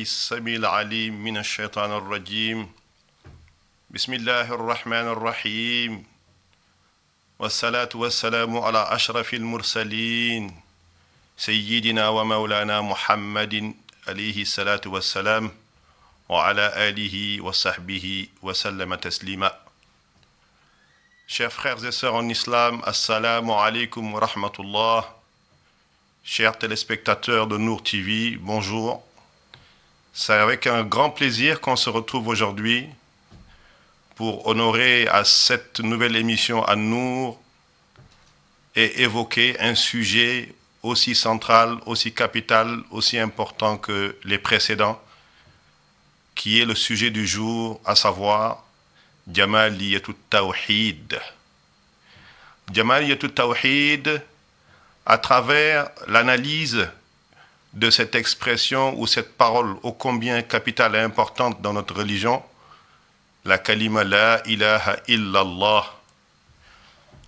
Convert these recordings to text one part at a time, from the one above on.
السميع العليم من الشيطان الرجيم بسم الله الرحمن الرحيم والصلاة والسلام على أشرف المرسلين سيدنا ومولانا محمد عليه الصلاة والسلام وعلى آله وصحبه وسلم تسليما. Chers frères et sœurs en islam, assalamu alaikum wa rahmatullah. Chers téléspectateurs de Nour TV, bonjour. C'est avec un grand plaisir qu'on se retrouve aujourd'hui pour honorer à cette nouvelle émission à Nour et évoquer un sujet aussi central, aussi capital, aussi important que les précédents, qui est le sujet du jour, à savoir Jamaliyatut Tawhid. Jamaliyatut Tawhid, à travers l'analyse de cette expression ou cette parole ô combien capitale et importante dans notre religion, la kalima la ilaha illallah.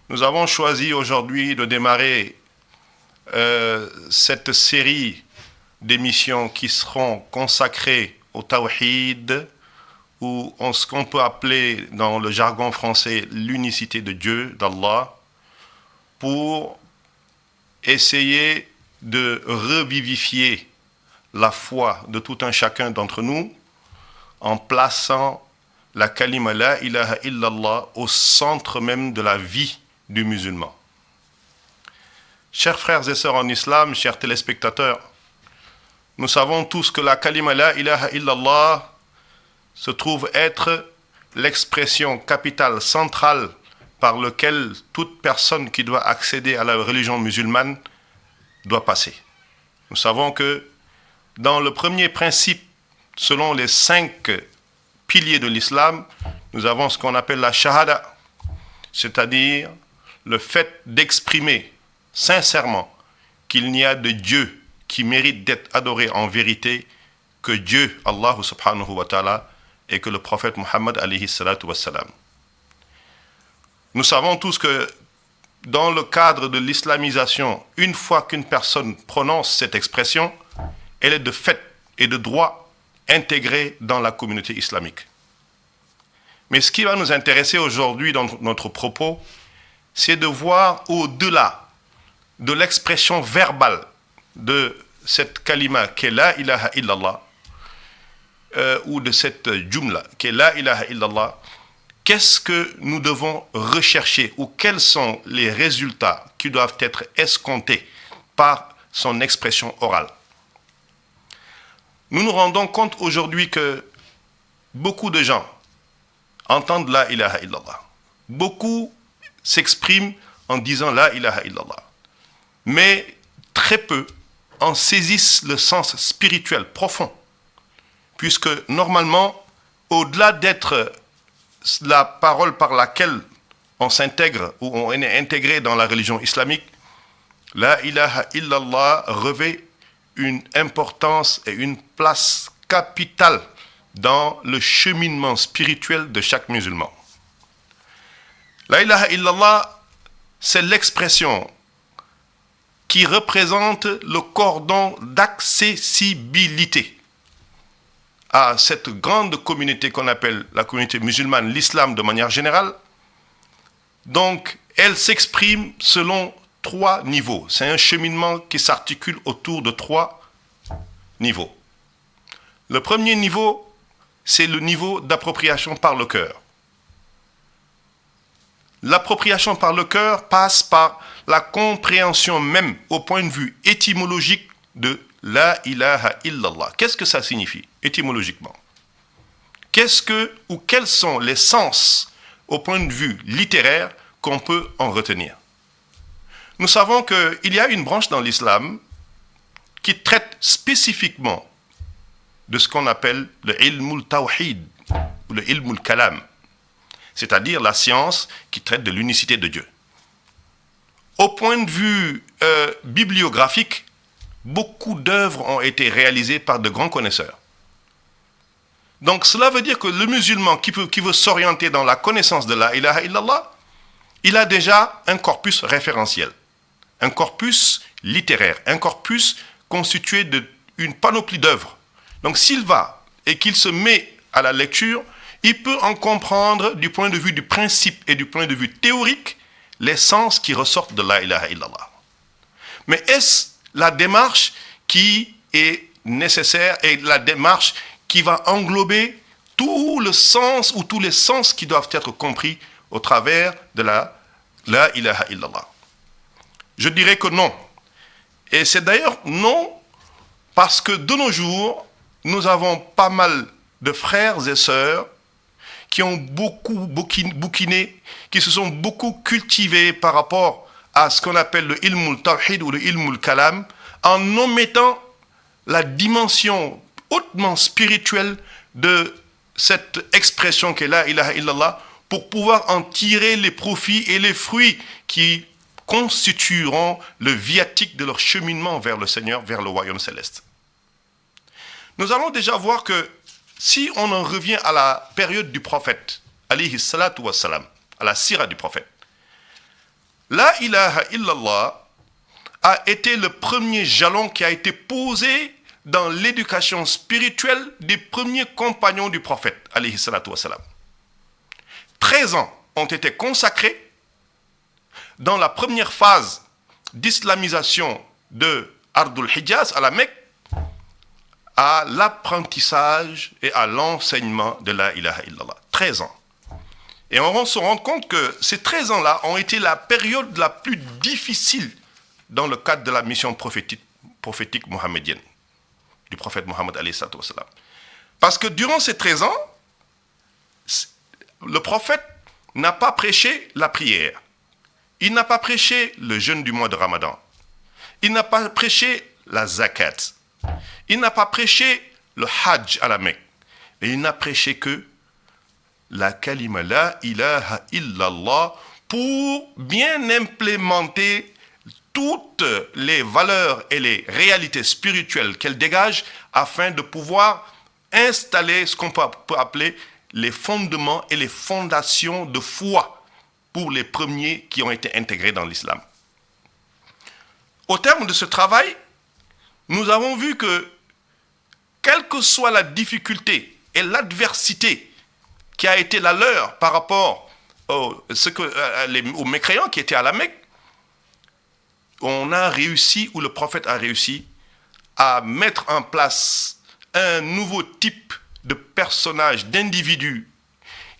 Nous avons choisi aujourd'hui de démarrer cette série d'émissions qui seront consacrées au Tawhid, ou ce qu'on peut appeler dans le jargon français l'unicité de Dieu, d'Allah, pour essayer de revivifier la foi de tout un chacun d'entre nous en plaçant la kalima la ilaha illallah au centre même de la vie du musulman. Chers frères et sœurs en islam, chers téléspectateurs, nous savons tous que la kalima la ilaha illallah se trouve être l'expression capitale centrale par laquelle toute personne qui doit accéder à la religion musulmane doit passer. Nous savons que dans le premier principe, selon les 5 piliers de l'islam, nous avons ce qu'on appelle la shahada, c'est-à-dire le fait d'exprimer sincèrement qu'il n'y a de Dieu qui mérite d'être adoré en vérité que Dieu, Allah subhanahu wa ta'ala, et que le prophète Muhammad alayhi salatu wassalam. Nous savons tous que dans le cadre de l'islamisation, une fois qu'une personne prononce cette expression, elle est de fait et de droit intégrée dans la communauté islamique. Mais ce qui va nous intéresser aujourd'hui dans notre propos, c'est de voir au-delà de l'expression verbale de cette kalima qui est la ilaha illallah, ou de cette jumla qui est la ilaha illallah, qu'est-ce que nous devons rechercher ou quels sont les résultats qui doivent être escomptés par son expression orale. Nous nous rendons compte aujourd'hui que beaucoup de gens entendent la ilaha illallah. Beaucoup s'expriment en disant la ilaha illallah. Mais très peu en saisissent le sens spirituel profond. Puisque normalement, au-delà d'être la parole par laquelle on s'intègre ou on est intégré dans la religion islamique, la ilaha illallah revêt une importance et une place capitale dans le cheminement spirituel de chaque musulman. La ilaha illallah, c'est l'expression qui représente le cordon d'accessibilité à cette grande communauté qu'on appelle la communauté musulmane, l'islam de manière générale. Donc, elle s'exprime selon 3 niveaux. C'est un cheminement qui s'articule autour de 3 niveaux. Le premier niveau, c'est le niveau d'appropriation par le cœur. L'appropriation par le cœur passe par la compréhension même au point de vue étymologique de la ilaha illallah. Qu'est-ce que ça signifie étymologiquement? Quels sont les sens au point de vue littéraire qu'on peut en retenir? Nous savons qu'il y a une branche dans l'islam qui traite spécifiquement de ce qu'on appelle le ilmul tawhid ou le ilmul kalam, c'est-à-dire la science qui traite de l'unicité de Dieu. Au point de vue bibliographique, beaucoup d'œuvres ont été réalisées par de grands connaisseurs. Donc cela veut dire que le musulman qui veut s'orienter dans la connaissance de la ilaha illallah, il a déjà un corpus référentiel, un corpus littéraire, un corpus constitué d'une panoplie d'œuvres. Donc s'il va et qu'il se met à la lecture, il peut en comprendre du point de vue du principe et du point de vue théorique les sens qui ressortent de la ilaha illallah. Mais est-ce la démarche qui est nécessaire et la démarche qui va englober tout le sens ou tous les sens qui doivent être compris au travers de la ilaha illallah? Je dirais que non. Et c'est d'ailleurs non parce que de nos jours, nous avons pas mal de frères et sœurs qui ont beaucoup bouquiné, qui se sont beaucoup cultivés par rapport à ce qu'on appelle le ilmul tawhid ou le ilmul kalam, en omettant la dimension hautement spirituelle de cette expression qu'est la ilaha illallah pour pouvoir en tirer les profits et les fruits qui constitueront le viatique de leur cheminement vers le Seigneur, vers le royaume céleste. Nous allons déjà voir que si on en revient à la période du prophète, alayhi salatu wassalam, à la sira du prophète, la ilaha illallah a été le premier jalon qui a été posé dans l'éducation spirituelle des premiers compagnons du prophète, alayhi salatu wassalam. 13 ans ont été consacrés dans la première phase d'islamisation de Ardul Hijaz à la Mecque à l'apprentissage et à l'enseignement de la ilaha illallah. 13 ans. Et on va se rendre compte que ces 13 ans-là ont été la période la plus difficile dans le cadre de la mission prophétique mohammedienne, du prophète Mohammed alayhi salatu wassalam. Parce que durant ces 13 ans, le prophète n'a pas prêché la prière. Il n'a pas prêché le jeûne du mois de Ramadan. Il n'a pas prêché la zakat. Il n'a pas prêché le hajj à la Mecque. Et il n'a prêché que la kalima la ilaha illallah pour bien implémenter toutes les valeurs et les réalités spirituelles qu'elle dégage afin de pouvoir installer ce qu'on peut appeler les fondements et les fondations de foi pour les premiers qui ont été intégrés dans l'islam. Au terme de ce travail, nous avons vu que, quelle que soit la difficulté et l'adversité qui a été la leur par rapport aux mécréants qui étaient à la Mecque, on a réussi, ou le prophète a réussi, à mettre en place un nouveau type de personnage, d'individu,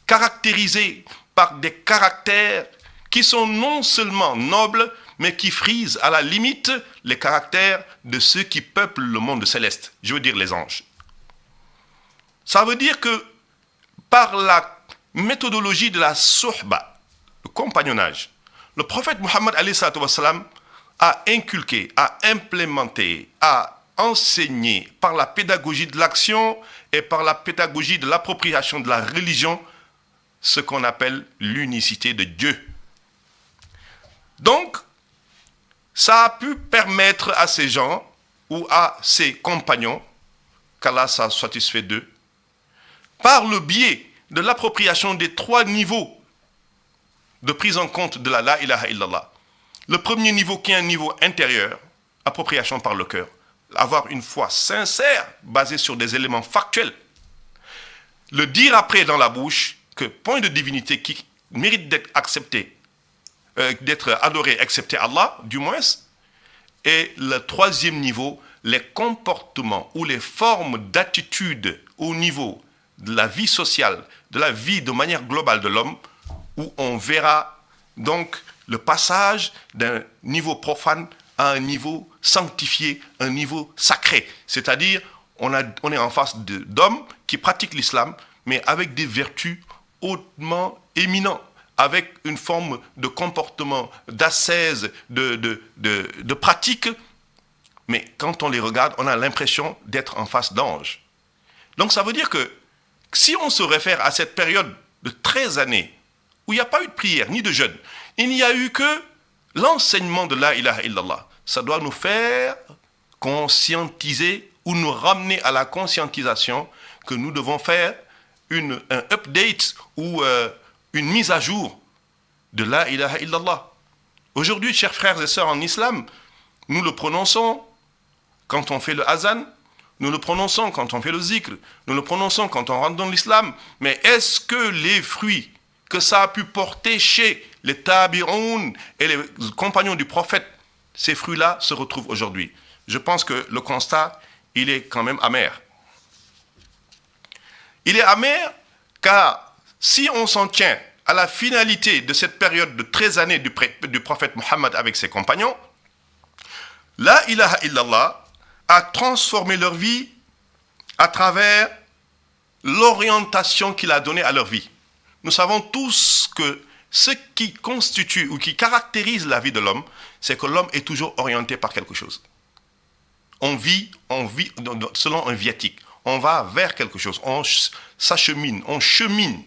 caractérisé par des caractères qui sont non seulement nobles, mais qui frisent à la limite les caractères de ceux qui peuplent le monde céleste, je veux dire les anges. Ça veut dire que par la méthodologie de la suhba, le compagnonnage, le prophète Mohammed alayhi salatu wassalam a inculqué, a implémenté, a enseigné par la pédagogie de l'action et par la pédagogie de l'appropriation de la religion ce qu'on appelle l'unicité de Dieu. Donc, ça a pu permettre à ces gens ou à ces compagnons, qu'Allah soit satisfait d'eux, par le biais de l'appropriation des 3 niveaux de prise en compte de la ilaha illallah. Le premier niveau qui est un niveau intérieur, appropriation par le cœur, avoir une foi sincère basée sur des éléments factuels. Le dire après dans la bouche que point de divinité qui mérite d'être accepté, d'être adoré, excepté Allah, du moins. Et le 3e niveau, les comportements ou les formes d'attitude au niveau de la vie sociale, de la vie de manière globale de l'homme, où on verra donc le passage d'un niveau profane à un niveau sanctifié, un niveau sacré. C'est-à-dire, on est en face d'hommes qui pratiquent l'islam, mais avec des vertus hautement éminentes, avec une forme de comportement, d'ascèse, de pratique. Mais quand on les regarde, on a l'impression d'être en face d'anges. Donc ça veut dire que si on se réfère à cette période de 13 années, où il n'y a pas eu de prière ni de jeûne, il n'y a eu que l'enseignement de la ilaha illallah. Ça doit nous faire conscientiser ou nous ramener à la conscientisation que nous devons faire un update ou une mise à jour de la ilaha illallah. Aujourd'hui, chers frères et sœurs en islam, nous le prononçons quand on fait le azan, nous le prononçons quand on fait le zikr, nous le prononçons quand on rentre dans l'islam, mais est-ce que les fruits que ça a pu porter chez les tabi'oun et les compagnons du prophète, ces fruits-là se retrouvent aujourd'hui? Je pense que le constat, il est quand même amer. Il est amer car si on s'en tient à la finalité de cette période de 13 années du prophète Mohammed avec ses compagnons, la ilaha illallah a transformé leur vie à travers l'orientation qu'il a donnée à leur vie. Nous savons tous que ce qui constitue ou qui caractérise la vie de l'homme, c'est que l'homme est toujours orienté par quelque chose. On vit selon un viatique. On va vers quelque chose, on s'achemine, on chemine.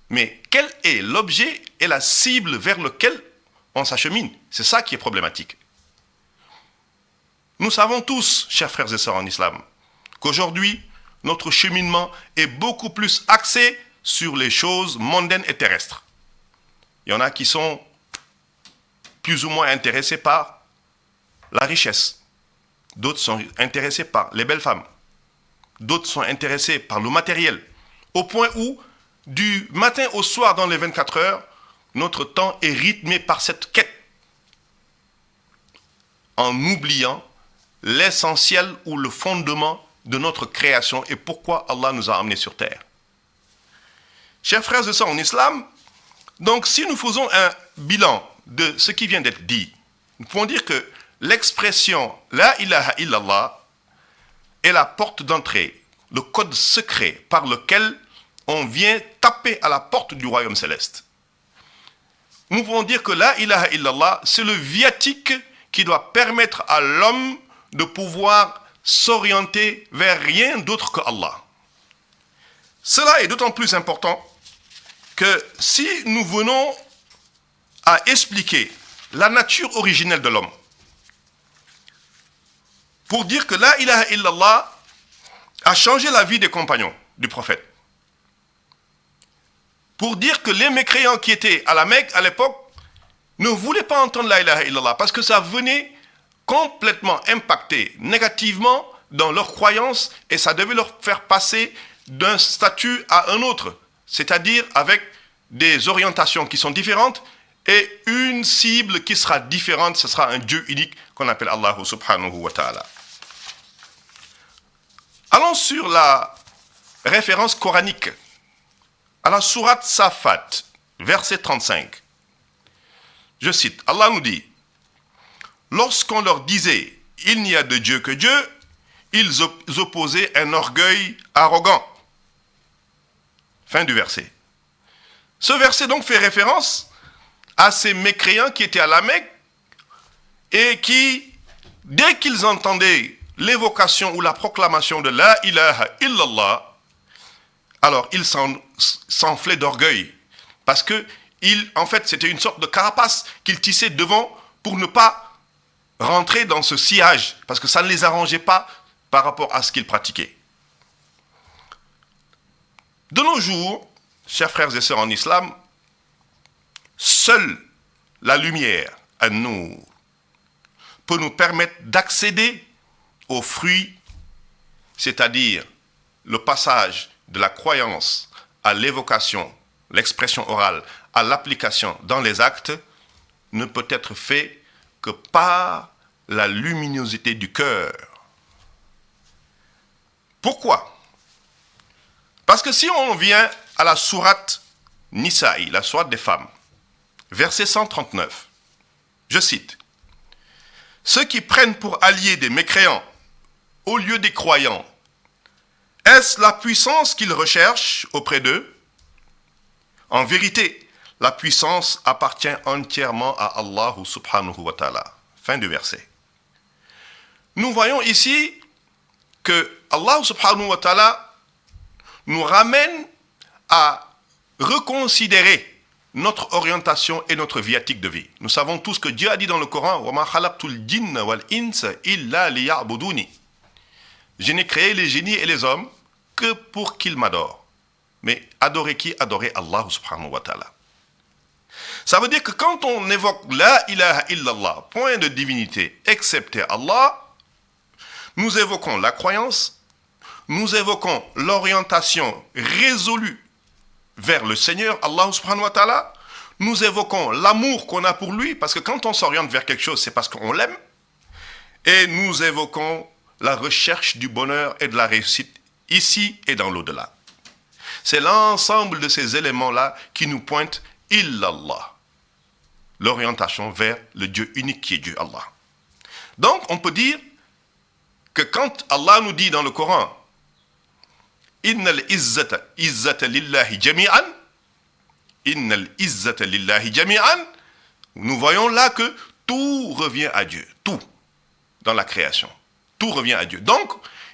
Mais quel est l'objet et la cible vers lequel on s'achemine? C'est ça qui est problématique. Nous savons tous, chers frères et sœurs en islam, qu'aujourd'hui, notre cheminement est beaucoup plus axé sur les choses mondaines et terrestres. Il y en a qui sont plus ou moins intéressés par la richesse. D'autres sont intéressés par les belles femmes. D'autres sont intéressés par le matériel. Au point où, du matin au soir dans les 24 heures, notre temps est rythmé par cette quête. En oubliant l'essentiel ou le fondement de notre création et pourquoi Allah nous a amenés sur terre. Chers frères et sœurs en islam, donc si nous faisons un bilan de ce qui vient d'être dit, nous pouvons dire que l'expression La ilaha illallah est la porte d'entrée, le code secret par lequel on vient taper à la porte du royaume céleste. Nous pouvons dire que La ilaha illallah, c'est le viatique qui doit permettre à l'homme de pouvoir s'orienter vers rien d'autre que Allah. Cela est d'autant plus important que si nous venons à expliquer la nature originelle de l'homme, pour dire que La ilaha illallah a changé la vie des compagnons du prophète, pour dire que les mécréants qui étaient à la Mecque à l'époque ne voulaient pas entendre La ilaha illallah parce que ça venait complètement impacter négativement dans leurs croyances et ça devait leur faire passer d'un statut à un autre, c'est-à-dire avec des orientations qui sont différentes et une cible qui sera différente, ce sera un Dieu unique qu'on appelle Allah subhanahu wa ta'ala. Allons sur la référence coranique à la sourate Safat, verset 35. Je cite, Allah nous dit: lorsqu'on leur disait « il n'y a de Dieu que Dieu », ils opposaient un orgueil arrogant. Fin du verset. Ce verset donc fait référence à ces mécréants qui étaient à la Mecque et qui, dès qu'ils entendaient l'évocation ou la proclamation de La ilaha illallah, alors ils s'enflaient d'orgueil. Parce que, en fait, c'était une sorte de carapace qu'ils tissaient devant pour ne pas rentrer dans ce sillage, parce que ça ne les arrangeait pas par rapport à ce qu'ils pratiquaient. De nos jours, chers frères et sœurs en islam, seule la lumière, an-nour, peut nous permettre d'accéder aux fruits, c'est-à-dire le passage de la croyance à l'évocation, l'expression orale, à l'application dans les actes, ne peut être fait que par la luminosité du cœur. Pourquoi? Parce que si on vient à la sourate Nisa'i, la sourate des femmes, verset 139, je cite: ceux qui prennent pour alliés des mécréants au lieu des croyants, est-ce la puissance qu'ils recherchent auprès d'eux? En vérité, la puissance appartient entièrement à Allah subhanahu wa ta'ala. Fin du verset. Nous voyons ici que Allah subhanahu wa ta'ala nous ramène à reconsidérer notre orientation et notre viatique de vie. Nous savons tous que Dieu a dit dans le Coran: « وَمَا خَلَقْتُ الْجِنَّ وَالْإِنسَ إِلَّا لِيَعْبُدُونِ » Je n'ai créé les génies et les hommes que pour qu'ils m'adorent. Mais adorer qui? Adorer Allah subhanahu wa ta'ala. Ça veut dire que quand on évoque La ilaha illallah, point de divinité excepté Allah, Nous évoquons la croyance, nous évoquons l'orientation résolue vers le Seigneur, Allah subhanahu wa ta'ala. Nous évoquons l'amour qu'on a pour lui, parce que quand on s'oriente vers quelque chose, c'est parce qu'on l'aime. Et nous évoquons la recherche du bonheur et de la réussite ici et dans l'au-delà. C'est l'ensemble de ces éléments-là qui nous pointent illallah, l'orientation vers le Dieu unique qui est Dieu, Allah. Donc, on peut dire que quand Allah nous dit dans le Coran Innal izzata lillahi jami'an, Innal izzata lillahi jami'an, nous voyons là que tout revient à Dieu, tout dans la création, tout revient à Dieu. Donc,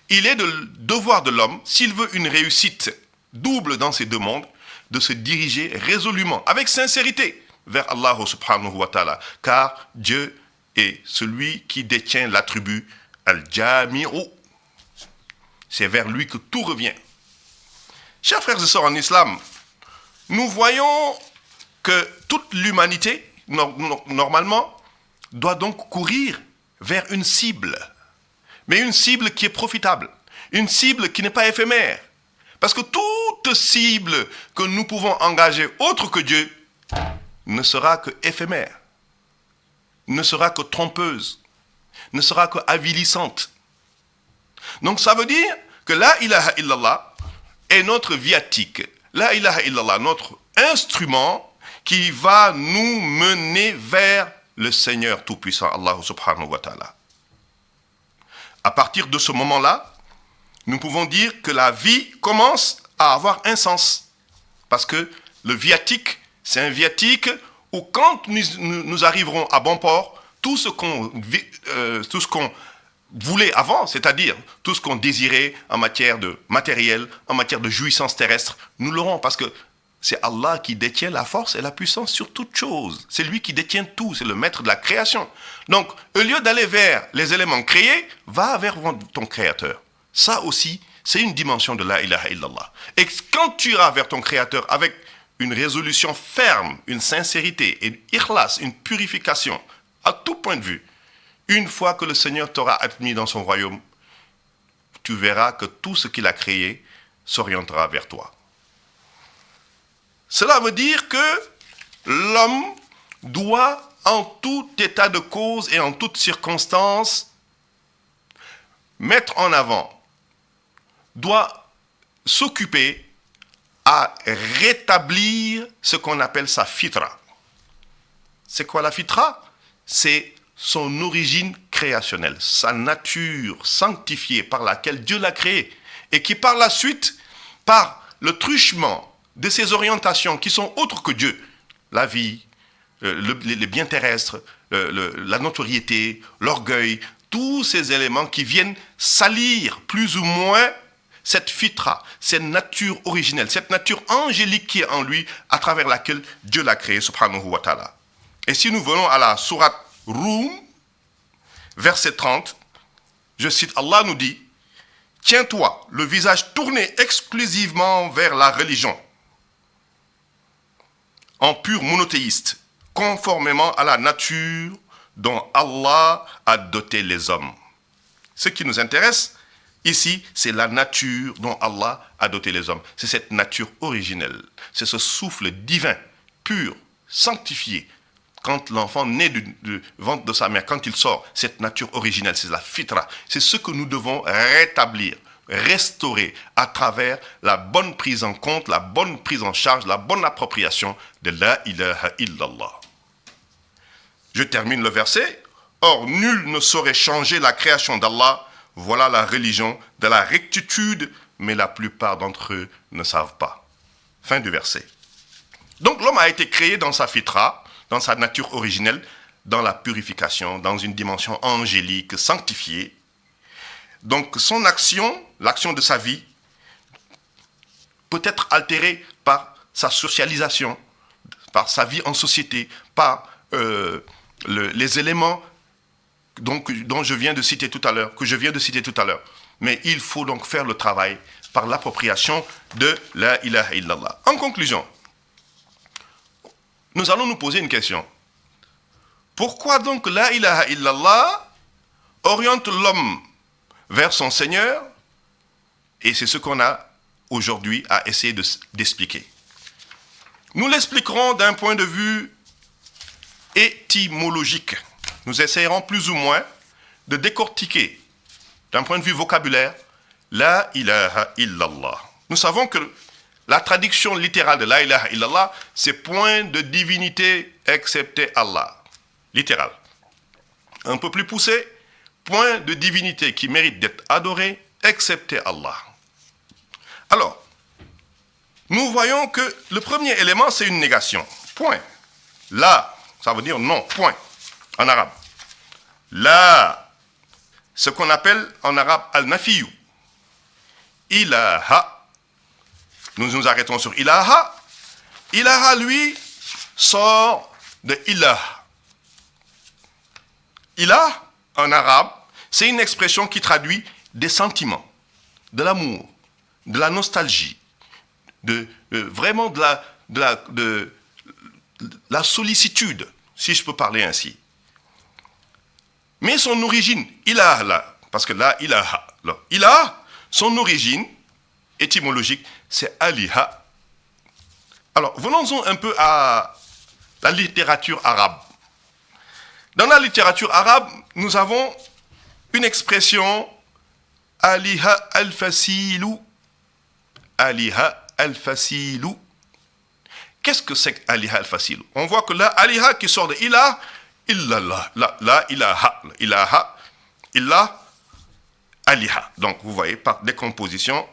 il est de devoir de l'homme, s'il veut une réussite double dans ces deux mondes, de se diriger résolument, avec sincérité, vers Allah subhanahu wa ta'ala, car Dieu est celui qui détient l'attribut al-jami'u. C'est vers lui que tout revient. Chers frères et sœurs en islam, nous voyons que toute l'humanité, normalement, doit donc courir vers une cible, mais une cible qui est profitable, une cible qui n'est pas éphémère. Parce que toute cible que nous pouvons engager autre que Dieu ne sera que éphémère, ne sera que trompeuse, ne sera que avilissante. Donc ça veut dire que la ilaha illallah est notre viatique, la ilaha illallah, notre instrument qui va nous mener vers le Seigneur Tout-Puissant, Allah subhanahu wa ta'ala. À partir de ce moment-là, nous pouvons dire que la vie commence à avoir un sens. Parce que le viatique, c'est un viatique où quand nous arriverons à bon port, tout ce qu'on voulait avant, c'est-à-dire tout ce qu'on désirait en matière de matériel, en matière de jouissance terrestre, nous l'aurons parce que c'est Allah qui détient la force et la puissance sur toute chose. C'est lui qui détient tout, c'est le maître de la création. Donc, au lieu d'aller vers les éléments créés, va vers ton créateur. Ça aussi, c'est une dimension de la ilaha illallah. Et quand tu iras vers ton créateur avec une résolution ferme, une sincérité, une ikhlas, une purification, à tout point de vue, une fois que le Seigneur t'aura admis dans son royaume, tu verras que tout ce qu'il a créé s'orientera vers toi. Cela veut dire que l'homme doit, en tout état de cause et en toute circonstance, mettre en avant, doit s'occuper à rétablir ce qu'on appelle sa fitra. C'est quoi la fitra? C'est son origine créationnelle, sa nature sanctifiée par laquelle Dieu l'a créé et qui par la suite, par le truchement de ces orientations qui sont autres que Dieu, la vie, les biens terrestres, la notoriété, l'orgueil, tous ces éléments qui viennent salir plus ou moins cette fitra, cette nature originelle, cette nature angélique qui est en lui, à travers laquelle Dieu l'a créé, subhanahu wa ta'ala. Et si nous venons à la sourate Rum, verset 30, je cite, Allah nous dit, « Tiens-toi, le visage tourné exclusivement vers la religion, en pur monothéiste, conformément à la nature dont Allah a doté les hommes. » Ce qui nous intéresse ici, c'est la nature dont Allah a doté les hommes. C'est cette nature originelle. C'est ce souffle divin, pur, sanctifié. Quand l'enfant naît du ventre de sa mère, quand il sort, cette nature originelle, c'est la fitra. C'est ce que nous devons rétablir, restaurer à travers la bonne prise en compte, la bonne prise en charge, la bonne appropriation de la ilaha illallah. Je termine le verset. Or, nul ne saurait changer la création d'Allah. Voilà la religion de la rectitude, mais la plupart d'entre eux ne savent pas. Fin du verset. Donc, l'homme a été créé dans sa fitra, dans sa nature originelle, dans la purification, dans une dimension angélique, sanctifiée. Donc, son action, l'action de sa vie, peut être altérée par sa socialisation, par sa vie en société, par les éléments dont je viens de citer tout à l'heure, que je viens de citer tout à l'heure. Mais il faut donc faire le travail par l'appropriation de la ilaha illallah. En conclusion, nous allons nous poser une question. Pourquoi donc la ilaha illallah oriente l'homme vers son Seigneur, et c'est ce qu'on a aujourd'hui à essayer d'expliquer. Nous l'expliquerons d'un point de vue étymologique. Nous essayerons plus ou moins de décortiquer, d'un point de vue vocabulaire, la ilaha illallah. Nous savons que la traduction littérale de la ilaha illallah, c'est point de divinité excepté Allah. Littéral. Un peu plus poussé, point de divinité qui mérite d'être adoré excepté Allah. Alors, nous voyons que le premier élément, c'est une négation. Point. La, ça veut dire non, point, en arabe. La, ce qu'on appelle en arabe al-nafiyu. Ilaha. Nous nous arrêtons sur ilaha. Ilaha, lui, sort de ilah. Ilah, en arabe, c'est une expression qui traduit des sentiments, de l'amour, de la nostalgie, vraiment de la sollicitude, si je peux parler ainsi. Mais son origine, ilah, là, parce que là, ilaha, là, ilah, son origine étymologique, c'est aliha. Alors, venons-en un peu à la littérature arabe. Dans la littérature arabe, nous avons une expression aliha al-fasilu. Aliha al-fasilu. Qu'est-ce que c'est aliha al-fasilu? On voit que là, aliha qui sort de ilah, illallah, la ilaha, ilaha, illah, aliha. Donc, vous voyez, par décomposition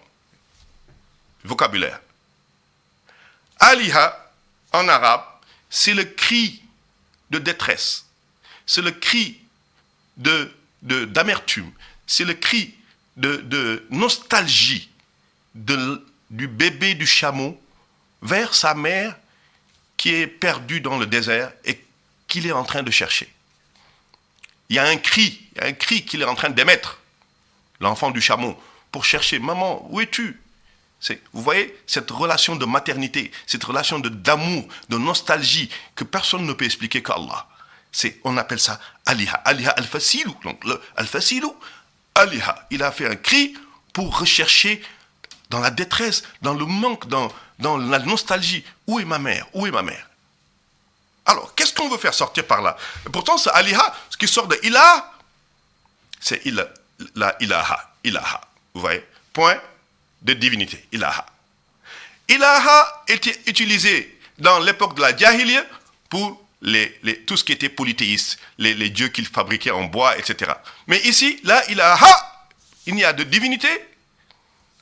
vocabulaire. Aliha, en arabe, c'est le cri de détresse. C'est le cri d'amertume. C'est le cri de nostalgie du bébé du chameau vers sa mère qui est perdue dans le désert et qu'il est en train de chercher. Il y a un cri qu'il est en train d'émettre, l'enfant du chameau, pour chercher « Maman, où es-tu » Vous voyez, cette relation de maternité, cette relation d'amour, de nostalgie, que personne ne peut expliquer qu'Allah. On appelle ça aliha, aliha al-fasilu. Donc, al-fasilu, aliha, il a fait un cri pour rechercher dans la détresse, dans le manque, dans la nostalgie. Où est ma mère? Où est ma mère? Alors, qu'est-ce qu'on veut faire sortir par là? Et pourtant, ce aliha, ce qui sort de ilah, c'est la ilaha, ilaha. Vous voyez? Point de divinité, ilaha. Ilaha était utilisé dans l'époque de la Jahiliya pour tout ce qui était polythéiste, les dieux qu'ils fabriquaient en bois, etc. Mais ici, là, ilaha, il n'y a de divinité,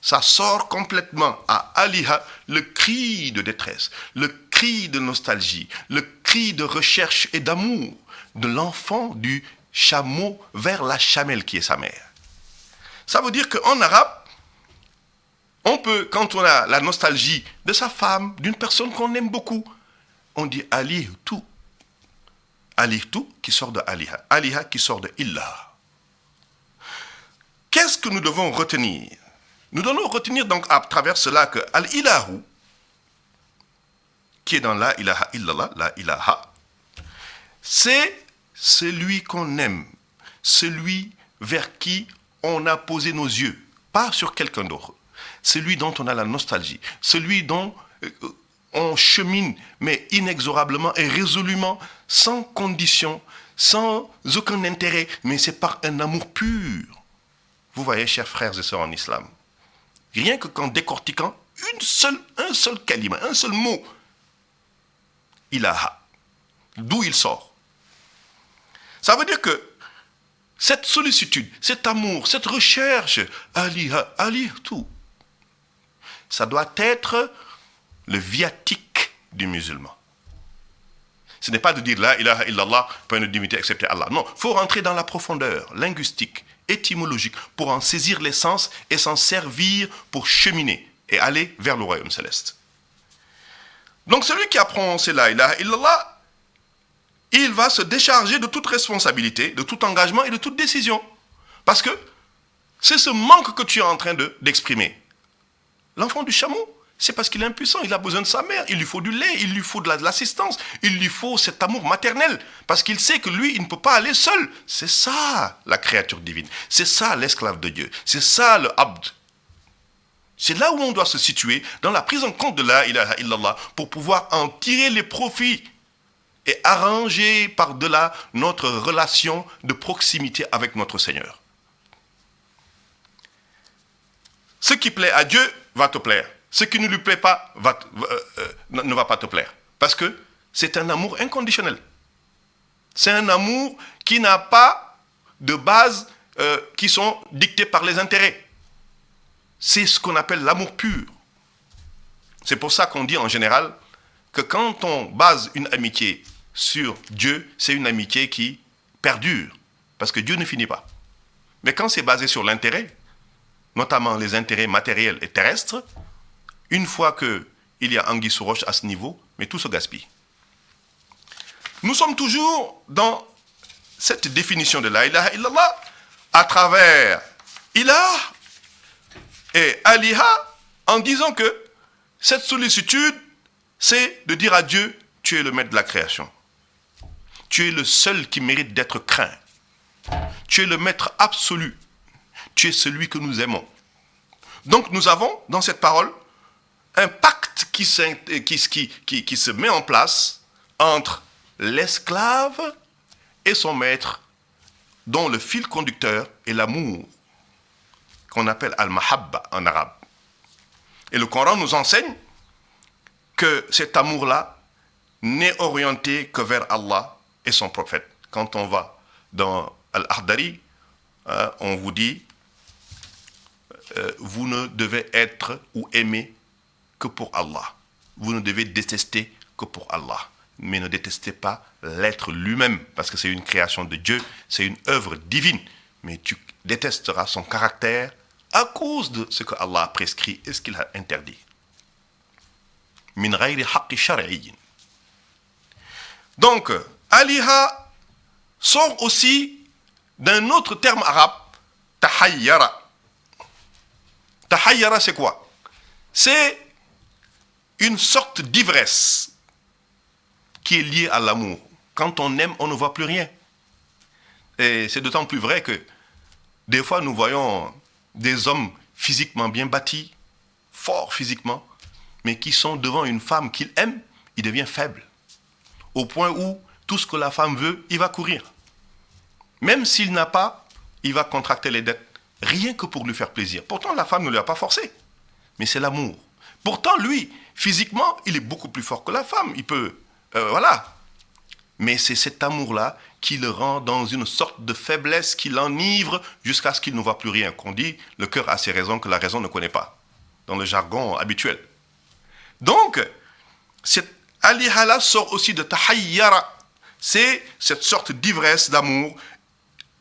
ça sort complètement à aliha, le cri de détresse, le cri de nostalgie, le cri de recherche et d'amour de l'enfant du chameau vers la chamelle qui est sa mère. Ça veut dire qu'en arabe, on peut, quand on a la nostalgie de sa femme, d'une personne qu'on aime beaucoup, on dit alihtu. Alihtu qui sort de aliha. Aliha qui sort de illah. Qu'est-ce que nous devons retenir? Nous devons retenir donc à travers cela que al-ilahu, qui est dans la ilaha illallah, la ilaha, c'est celui qu'on aime, celui vers qui on a posé nos yeux, pas sur quelqu'un d'autre. Celui dont on a la nostalgie, celui dont on chemine, mais inexorablement et résolument, sans condition, sans aucun intérêt, mais c'est par un amour pur. Vous voyez, chers frères et sœurs en islam, rien que qu'en décortiquant un seul kalima, un seul mot, ilaha, d'où il sort. Ça veut dire que cette sollicitude, cet amour, cette recherche, aliha, tout, ça doit être le viatique du musulman. Ce n'est pas de dire la ilaha illallah, pas une divinité excepté Allah. Non, il faut rentrer dans la profondeur linguistique, étymologique, pour en saisir l'essence et s'en servir pour cheminer et aller vers le royaume céleste. Donc celui qui a prononcé la ilaha illallah, il va se décharger de toute responsabilité, de tout engagement et de toute décision. Parce que c'est ce manque que tu es en train d'exprimer. L'enfant du chameau, C'est parce qu'il est impuissant, il a besoin de sa mère, il lui faut du lait, il lui faut de l'assistance, il lui faut cet amour maternel, parce qu'il sait que lui, il ne peut pas aller seul. C'est ça la créature divine, c'est ça l'esclave de Dieu, c'est ça le abd. C'est là où on doit se situer, dans la prise en compte de la ilaha illallah, pour pouvoir en tirer les profits et arranger par-delà notre relation de proximité avec notre Seigneur. Ce qui plaît à Dieu va te plaire. Ce qui ne lui plaît pas ne va pas te plaire. Parce que c'est un amour inconditionnel. C'est un amour qui n'a pas de bases qui sont dictées par les intérêts. C'est ce qu'on appelle l'amour pur. C'est pour ça qu'on dit en général que quand on base une amitié sur Dieu, c'est une amitié qui perdure. Parce que Dieu ne finit pas. Mais quand c'est basé sur l'intérêt, notamment les intérêts matériels et terrestres, une fois qu'il y a anguille sous roche à ce niveau, mais tout se gaspille. Nous sommes toujours dans cette définition de la ilaha illallah à travers ilah et aliha en disant que cette sollicitude, c'est de dire à Dieu, tu es le maître de la création. Tu es le seul qui mérite d'être craint. Tu es le maître absolu. Tu es celui que nous aimons. Donc nous avons dans cette parole un pacte qui se met en place entre l'esclave et son maître, dont le fil conducteur est l'amour, qu'on appelle al-mahabba en arabe. Et le Coran nous enseigne que cet amour-là n'est orienté que vers Allah et son prophète. Quand on va dans Al-Ahdari, on vous dit vous ne devez être ou aimer que pour Allah. Vous ne devez détester que pour Allah. Mais ne détestez pas l'être lui-même, parce que c'est une création de Dieu, c'est une œuvre divine. Mais tu détesteras son caractère à cause de ce que Allah a prescrit et ce qu'il a interdit. Min ghayri haqqi shar'iyyin. Donc, aliha sort aussi d'un autre terme arabe, tahayyara. Tahayyara, c'est quoi? C'est une sorte d'ivresse qui est liée à l'amour. Quand on aime, on ne voit plus rien. Et c'est d'autant plus vrai que des fois, nous voyons des hommes physiquement bien bâtis, forts physiquement, mais qui sont devant une femme qu'il aime, il devient faible. Au point où tout ce que la femme veut, il va courir. Même s'il n'a pas, il va contracter les dettes. Rien que pour lui faire plaisir. Pourtant, la femme ne lui a pas forcé. Mais c'est l'amour. Pourtant, lui, physiquement, il est beaucoup plus fort que la femme. Il peut... voilà. Mais c'est cet amour-là qui le rend dans une sorte de faiblesse qui l'enivre jusqu'à ce qu'il ne voit plus rien. Qu'on dit, le cœur a ses raisons que la raison ne connaît pas. Dans le jargon habituel. Donc, cette alihala sort aussi de tahayyara. C'est cette sorte d'ivresse d'amour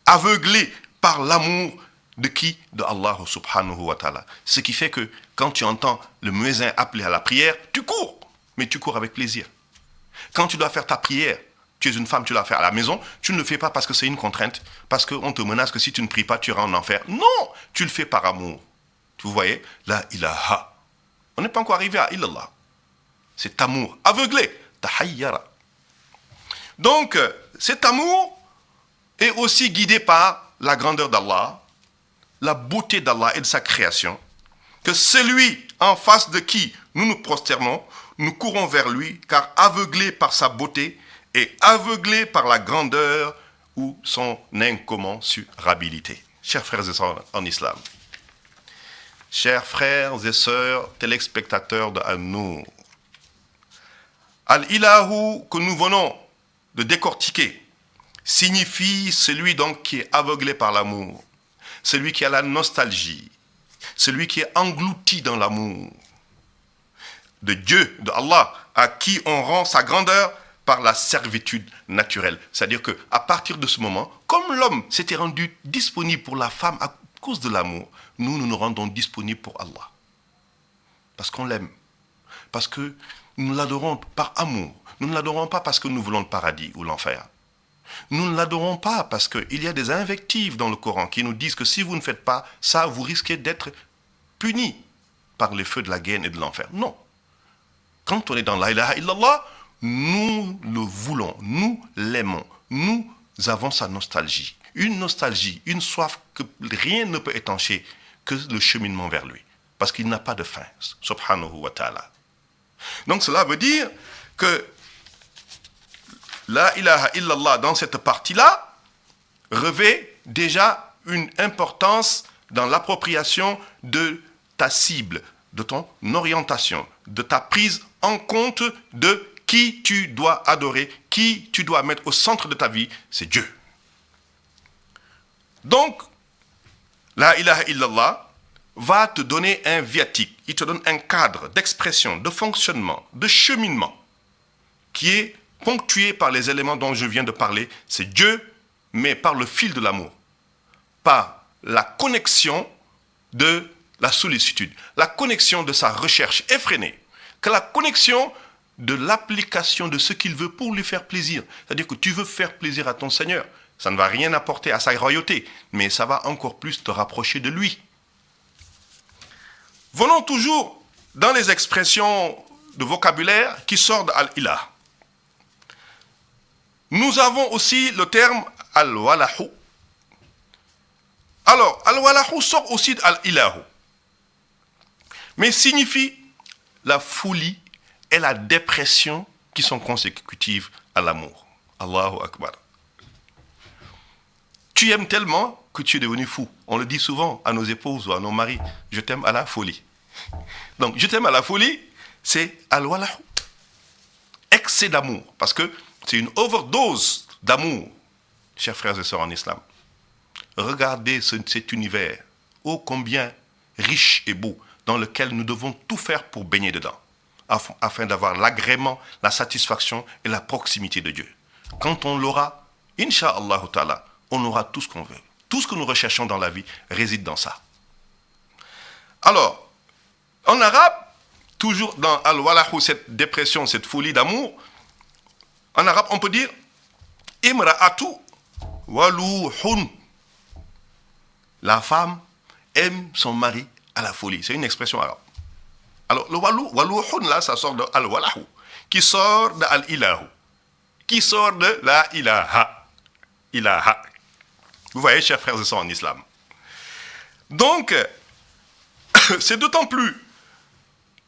aveuglée par l'amour de qui? De Allah subhanahu wa ta'ala. Ce qui fait que quand tu entends le muezzin appeler à la prière, tu cours, mais tu cours avec plaisir. Quand tu dois faire ta prière, tu es une femme, tu dois la faire à la maison, tu ne le fais pas parce que c'est une contrainte, parce qu'on te menace que si tu ne pries pas, tu iras en enfer. Non, tu le fais par amour. Vous voyez, la ilaha. On n'est pas encore arrivé à illallah. C'est amour aveuglé, tahayyara. Donc, cet amour est aussi guidé par la grandeur d'Allah, la beauté d'Allah et de sa création, que celui en face de qui nous nous prosternons, nous courons vers lui, car aveuglés par sa beauté et aveuglés par la grandeur ou son incommensurabilité. Chers frères et sœurs en islam, chers frères et sœurs téléspectateurs de An-Nour, Al-Ilahu que nous venons de décortiquer signifie celui donc qui est aveuglé par l'amour, celui qui a la nostalgie, celui qui est englouti dans l'amour de Dieu, de Allah, à qui on rend sa grandeur par la servitude naturelle. C'est-à-dire qu'à partir de ce moment, comme l'homme s'était rendu disponible pour la femme à cause de l'amour, nous nous rendons disponibles pour Allah. Parce qu'on l'aime. Parce que nous l'adorons par amour. Nous ne l'adorons pas parce que nous voulons le paradis ou l'enfer. Nous ne l'adorons pas parce qu'il y a des invectives dans le Coran qui nous disent que si vous ne faites pas ça, vous risquez d'être punis. par les feux de la guerre et de l'enfer. Non. Quand on est dans la ilaha illallah, nous le voulons, nous l'aimons, nous avons sa nostalgie. Une nostalgie, une soif que rien ne peut étancher que le cheminement vers lui. Parce qu'il n'a pas de fin, subhanahu wa ta'ala. Donc cela veut dire que la ilaha illallah dans cette partie-là revêt déjà une importance dans l'appropriation de ta cible, de ton orientation, de ta prise en compte de qui tu dois adorer, qui tu dois mettre au centre de ta vie, c'est Dieu. Donc, la ilaha illallah va te donner un viatique, il te donne un cadre d'expression, de fonctionnement, de cheminement, qui est ponctué par les éléments dont je viens de parler, c'est Dieu, mais par le fil de l'amour, par la connexion de la sollicitude, la connexion de sa recherche effrénée, que la connexion de l'application de ce qu'il veut pour lui faire plaisir. C'est-à-dire que tu veux faire plaisir à ton Seigneur, ça ne va rien apporter à sa royauté, mais ça va encore plus te rapprocher de lui. Venons toujours dans les expressions de vocabulaire qui sortent de Al-Ilah. Nous avons aussi le terme Al-Walahu. Alors, Al-Walahu sort aussi d'Al-Ilahu, mais signifie la folie et la dépression qui sont consécutives à l'amour. Allahu Akbar. Tu aimes tellement que tu es devenu fou. On le dit souvent à nos épouses ou à nos maris. Je t'aime à la folie. Donc, je t'aime à la folie, c'est al-walahu. Excès d'amour. Parce que c'est une overdose d'amour, chers frères et sœurs en islam. Regardez cet univers, ô combien riche et beau, dans lequel nous devons tout faire pour baigner dedans, afin d'avoir l'agrément, la satisfaction et la proximité de Dieu. Quand on l'aura, incha'Allah ta'ala, on aura tout ce qu'on veut. Tout ce que nous recherchons dans la vie réside dans ça. Alors, en arabe, toujours dans al-walahu, cette dépression, cette folie d'amour, en arabe, on peut dire imra'atu waluhun. La femme aime son mari à la folie. C'est une expression arabe. Alors, le waluhun, là, ça sort de al-walahu, qui sort de al-ilahu, qui sort de la ilaha. Ilaha. Vous voyez, chers frères et sœurs en islam. Donc, c'est d'autant plus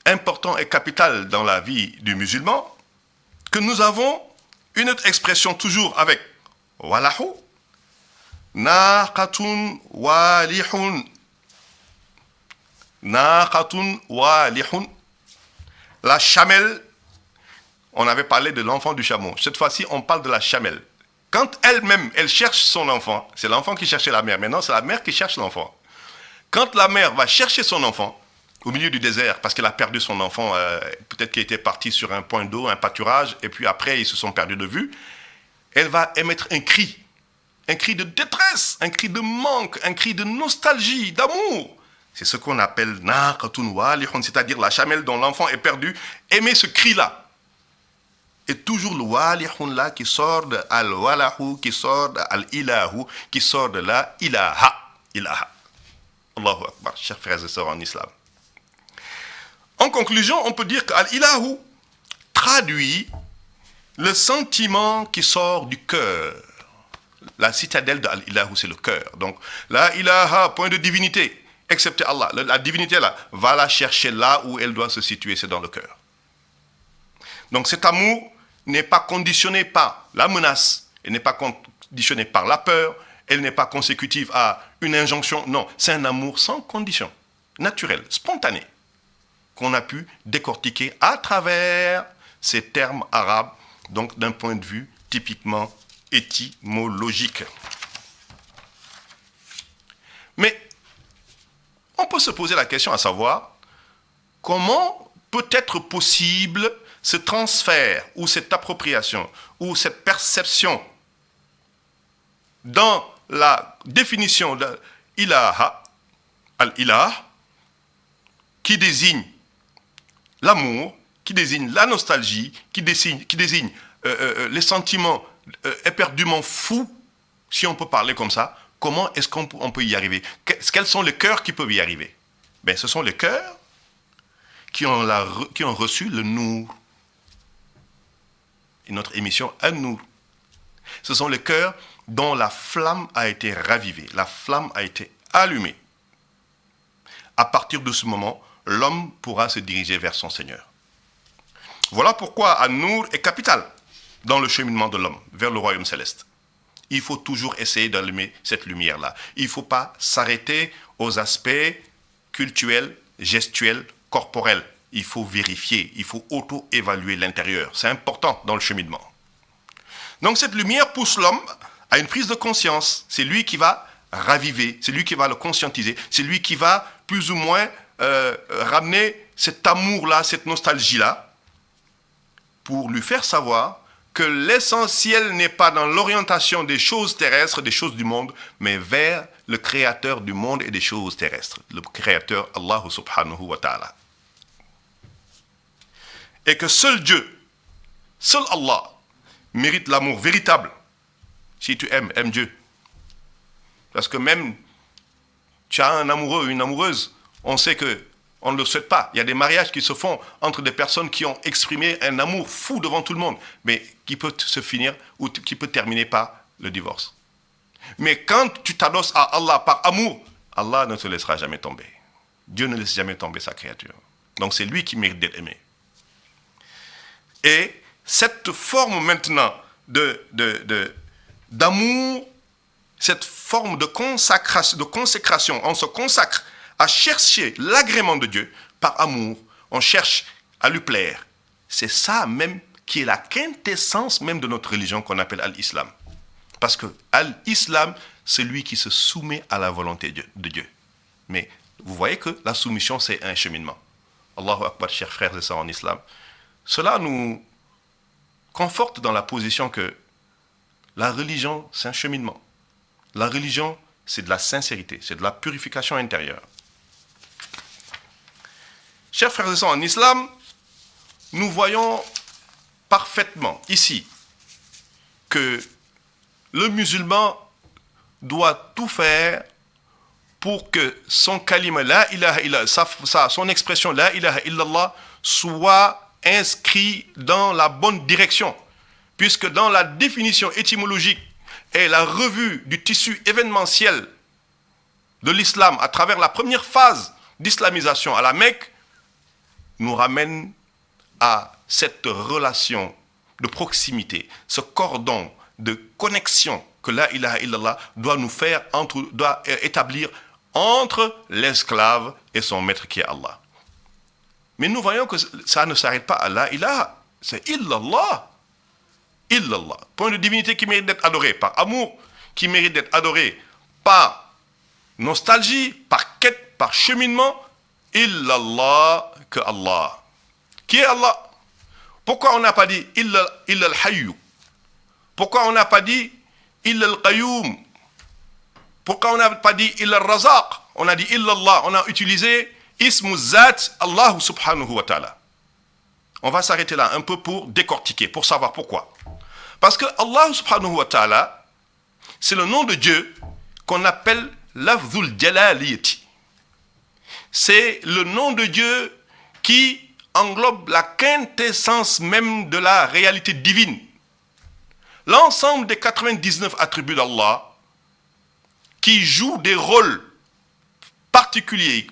important et capital dans la vie du musulman que nous avons une autre expression toujours avec walahu, naqatun walihun. Naqatun walihun. La chamelle, on avait parlé de l'enfant du chameau. Cette fois-ci, on parle de la chamelle. Quand elle-même, elle cherche son enfant, c'est l'enfant qui cherchait la mère. Maintenant, c'est la mère qui cherche l'enfant. Quand la mère va chercher son enfant au milieu du désert, parce qu'elle a perdu son enfant, peut-être qu'il était parti sur un point d'eau, un pâturage, et puis après, ils se sont perdus de vue, elle va émettre un cri de détresse, un cri de manque, un cri de nostalgie, d'amour. C'est ce qu'on appelle naqatun walihun, c'est-à-dire la chamelle dont l'enfant est perdu, émet ce cri-là. Et toujours le walihun là qui sort de al-walahu, qui sort de al-ilahu, qui sort de la ilaha. Ilaha. Allahu Akbar, chers frères et sœurs en islam. En conclusion, on peut dire qu'al-ilahu traduit le sentiment qui sort du cœur. La citadelle de al-ilahu, c'est le cœur. Donc, la ilaha, point de divinité, excepté Allah. La divinité là, va la chercher là où elle doit se situer, c'est dans le cœur. Donc cet amour n'est pas conditionné par la menace, elle n'est pas conditionnée par la peur, elle n'est pas consécutive à une injonction. Non, c'est un amour sans condition, naturel, spontané, qu'on a pu décortiquer à travers ces termes arabes, donc d'un point de vue typiquement étymologique. Mais on peut se poser la question à savoir comment peut être possible ce transfert ou cette appropriation ou cette perception dans la définition de ilaha, al-ilah, qui désigne l'amour, qui désigne la nostalgie, qui désigne les sentiments éperdument fous, si on peut parler comme ça. Comment est-ce qu'on peut y arriver? Quels sont les cœurs qui peuvent y arriver? Ben, ce sont les cœurs qui ont reçu le Nour. Et notre émission An-Nour. Ce sont les cœurs dont la flamme a été ravivée, la flamme a été allumée. À partir de ce moment, l'homme pourra se diriger vers son Seigneur. Voilà pourquoi An-Nour est capital dans le cheminement de l'homme vers le royaume céleste. Il faut toujours essayer d'allumer cette lumière-là. Il ne faut pas s'arrêter aux aspects cultuels, gestuels, corporels. Il faut vérifier, il faut auto-évaluer l'intérieur. C'est important dans le cheminement. Donc cette lumière pousse l'homme à une prise de conscience. C'est lui qui va raviver, c'est lui qui va le conscientiser, c'est lui qui va plus ou moins ramener cet amour-là, cette nostalgie-là, pour lui faire savoir que l'essentiel n'est pas dans l'orientation des choses terrestres, des choses du monde, mais vers le créateur du monde et des choses terrestres, le créateur Allah subhanahu wa ta'ala. Et que seul Dieu, seul Allah, mérite l'amour véritable. Si tu aimes, aime Dieu. Parce que même tu as un amoureux, une amoureuse, on sait qu'on ne le souhaite pas. Il y a des mariages qui se font entre des personnes qui ont exprimé un amour fou devant tout le monde, mais qui peut se finir ou qui peut terminer par le divorce. Mais quand tu t'adosses à Allah par amour, Allah ne te laissera jamais tomber. Dieu ne laisse jamais tomber sa créature. Donc c'est lui qui mérite d'être aimé. Et cette forme maintenant d'amour, cette forme de consécration, on se consacre à chercher l'agrément de Dieu par amour, on cherche à lui plaire. C'est ça même qui est la quintessence même de notre religion qu'on appelle Al-Islam. Parce que Al-Islam, c'est lui qui se soumet à la volonté de Dieu. Mais vous voyez que la soumission, c'est un cheminement. Allahu Akbar, chers frères et sœurs en islam. Cela nous conforte dans la position que la religion, c'est un cheminement. La religion, c'est de la sincérité, c'est de la purification intérieure. Chers frères et sœurs en islam, nous voyons parfaitement ici que le musulman doit tout faire pour que son kalima la ilaha illallah, son expression la ilaha illallah soit inscrit dans la bonne direction. Puisque dans la définition étymologique et la revue du tissu événementiel de l'islam à travers la première phase d'islamisation à la Mecque, nous ramène à cette relation de proximité, ce cordon de connexion que la ilaha illallah doit établir entre l'esclave et son maître qui est Allah. Mais nous voyons que ça ne s'arrête pas à la ilaha, c'est illallah. Illallah, point de divinité qui mérite d'être adoré par amour, qui mérite d'être adoré par nostalgie, par quête, par cheminement. Illallah, que Allah. Qui est Allah? Pourquoi on n'a pas dit Illa al-Hayyu? Pourquoi on n'a pas dit Illa al-Qayyum? Pourquoi on n'a pas dit Illa al-Razaq? On a dit Illallah, on a utilisé Ismu Zat Allah subhanahu wa ta'ala. On va s'arrêter là un peu pour décortiquer, pour savoir pourquoi. Parce que Allah subhanahu wa ta'ala, c'est le nom de Dieu qu'on appelle Lafzul Jalaliyati. C'est le nom de Dieu qui englobe la quintessence même de la réalité divine. L'ensemble des 99 attributs d'Allah qui jouent des rôles particuliers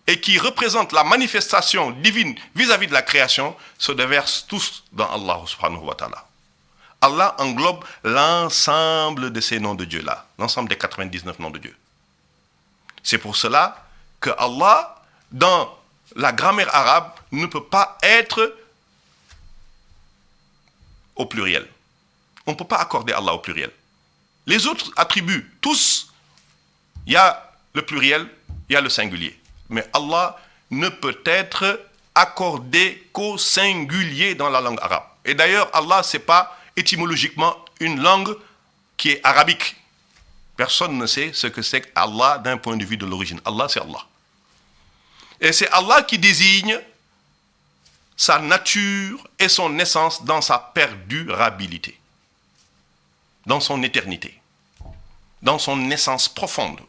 et qui représentent la manifestation divine vis-à-vis de la création se déversent tous dans Allah subhanahu wa ta'ala. Allah englobe l'ensemble de ces noms de Dieu-là, l'ensemble des 99 noms de Dieu. C'est pour cela que Allah, dans la grammaire arabe, ne peut pas être au pluriel. On ne peut pas accorder Allah au pluriel. Les autres attributs, tous, il y a le pluriel, il y a le singulier. Mais Allah ne peut être accordé qu'au singulier dans la langue arabe. Et d'ailleurs, Allah, ce n'est pas étymologiquement une langue qui est arabique. Personne ne sait ce que c'est Allah d'un point de vue de l'origine. Allah, c'est Allah. Et c'est Allah qui désigne sa nature et son essence dans sa perdurabilité, dans son éternité, dans son essence profonde.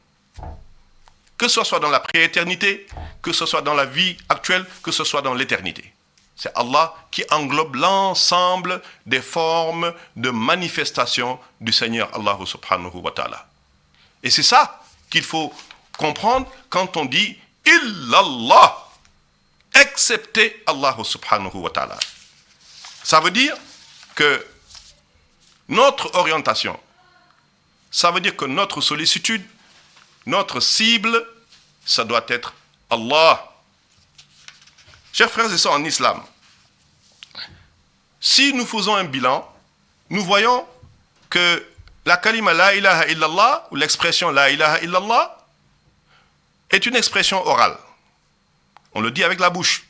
Que ce soit dans la prééternité, que ce soit dans la vie actuelle, que ce soit dans l'éternité. C'est Allah qui englobe l'ensemble des formes de manifestation du Seigneur Allah subhanahu wa ta'ala. Et c'est ça qu'il faut comprendre quand on dit « Illallah », excepté Allah subhanahu wa ta'ala. Ça veut dire que notre orientation, ça veut dire que notre sollicitude, notre cible, ça doit être Allah. Chers frères et sœurs en islam, si nous faisons un bilan, nous voyons que la kalima la ilaha illallah, ou l'expression la ilaha illallah, est une expression orale. On le dit avec la bouche.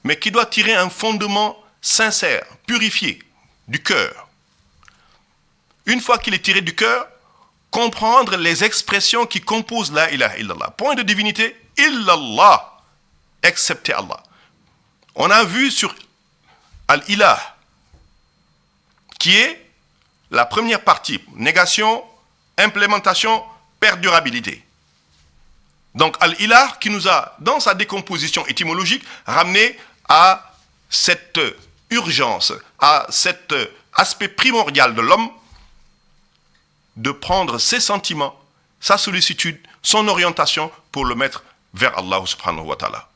Mais qui doit tirer un fondement sincère, purifié, du cœur. Une fois qu'il est tiré du cœur, comprendre les expressions qui composent la ilaha illallah. Point de divinité, illallah, excepté Allah. On a vu sur al-ilah, qui est la première partie, négation, implémentation, perdurabilité. Donc al-ilah qui nous a, dans sa décomposition étymologique, ramené à cette urgence, à cet aspect primordial de l'homme, de prendre ses sentiments, sa sollicitude, son orientation pour le mettre vers Allah subhanahu wa ta'ala.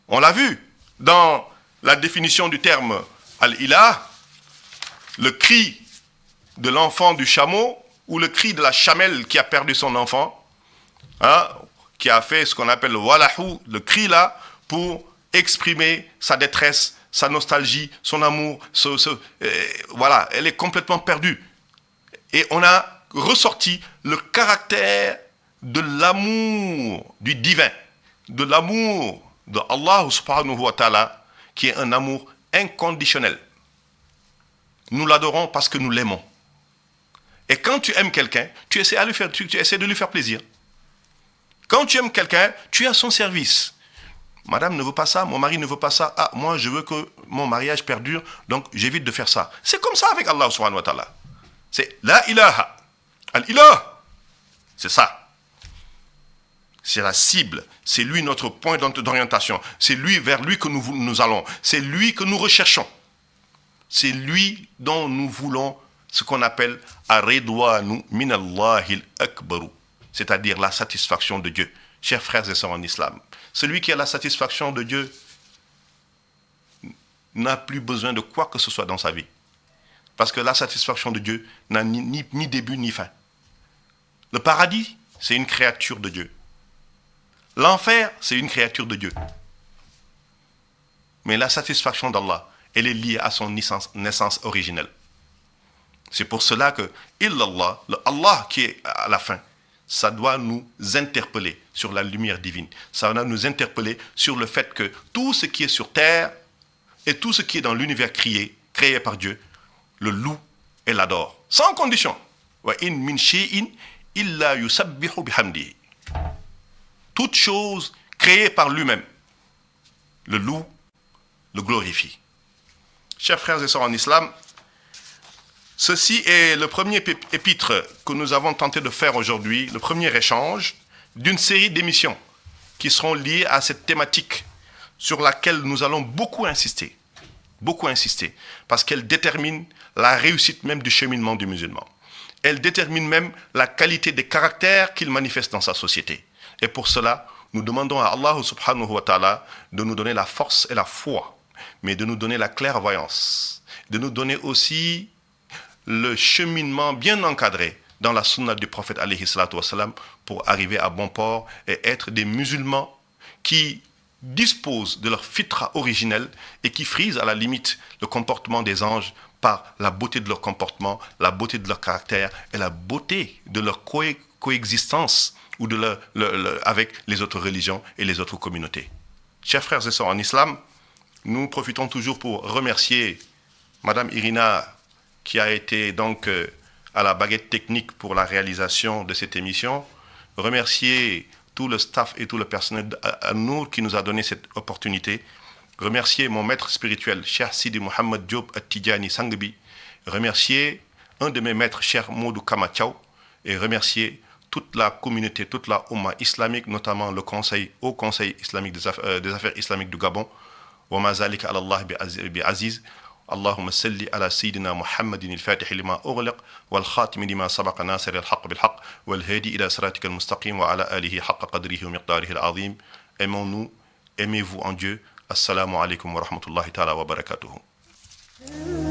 On l'a vu dans la définition du terme al-ilah, le cri de l'enfant du chameau ou le cri de la chamelle qui a perdu son enfant, qui a fait ce qu'on appelle le walahu, le cri là, pour exprimer sa détresse, sa nostalgie, son amour, voilà, elle est complètement perdue. Et on a ressorti le caractère de l'amour du divin, de l'amour de Allah subhanahu wa ta'ala, qui est un amour inconditionnel. Nous l'adorons parce que nous l'aimons. Et quand tu aimes quelqu'un, tu essaies de lui faire plaisir. Quand tu aimes quelqu'un, tu es à son service. Madame ne veut pas ça, mon mari ne veut pas ça. Ah, moi je veux que mon mariage perdure, donc j'évite de faire ça. C'est comme ça avec Allah subhanahu wa ta'ala. C'est la ilaha. Al-ilah. C'est ça. C'est la cible. C'est lui notre point d'orientation. C'est lui vers lui que nous allons. C'est lui que nous recherchons. C'est lui dont nous voulons ce qu'on appelle ar-ridwanu minallahil akbaru. C'est-à-dire la satisfaction de Dieu. Chers frères et sœurs en islam, celui qui a la satisfaction de Dieu n'a plus besoin de quoi que ce soit dans sa vie. Parce que la satisfaction de Dieu n'a ni début ni fin. Le paradis, c'est une créature de Dieu. L'enfer, c'est une créature de Dieu. Mais la satisfaction d'Allah, elle est liée à son naissance originelle. C'est pour cela que illallah, le Allah qui est à la fin, ça doit nous interpeller sur la lumière divine. Ça doit nous interpeller sur le fait que tout ce qui est sur terre et tout ce qui est dans l'univers créé par Dieu, le loue et l'adore. Sans condition. Wa in min shay'in illa yusabbihu bihamdihi. Toute chose créée par lui-même, le loue, le glorifie. Chers frères et sœurs en islam, ceci est le premier épître que nous avons tenté de faire aujourd'hui, le premier échange d'une série d'émissions qui seront liées à cette thématique sur laquelle nous allons beaucoup insister, parce qu'elle détermine la réussite même du cheminement du musulman. Elle détermine même la qualité des caractères qu'il manifeste dans sa société. Et pour cela, nous demandons à Allah subhanahu wa ta'ala de nous donner la force et la foi, mais de nous donner la clairvoyance, de nous donner aussi le cheminement bien encadré dans la sunna du prophète alayhi salatu wassalam pour arriver à bon port et être des musulmans qui disposent de leur fitra originelle et qui frisent à la limite le comportement des anges par la beauté de leur comportement, la beauté de leur caractère et la beauté de leur coexistence ou avec les autres religions et les autres communautés. Chers frères et sœurs en islam, nous profitons toujours pour remercier Madame Irina qui a été donc à la baguette technique pour la réalisation de cette émission, remercier tout le staff et tout le personnel à nous qui nous a donné cette opportunité, remercier mon maître spirituel, Cheikh Sidi Mohamed Diop At-Tidjani Sangbi, remercier un de mes maîtres, Cheikh Modou Kamatiaw, et remercier toute la communauté, toute la Oumma islamique, notamment le Haut Conseil islamique des affaires islamiques du Gabon. Wa ma zalika ala Allah bi aziz. اللهم صل على سيدنا محمد الفاتح لما أغلق والخاتم لما سبق ناصر الحق بالحق والهادي إلى صراطك المستقيم وعلى آله حق قدره ومقداره العظيم. Aimons-nous, aimez-vous en Dieu. Assalamu alaikum wa rahmatullahi ta'ala wa barakatuhu.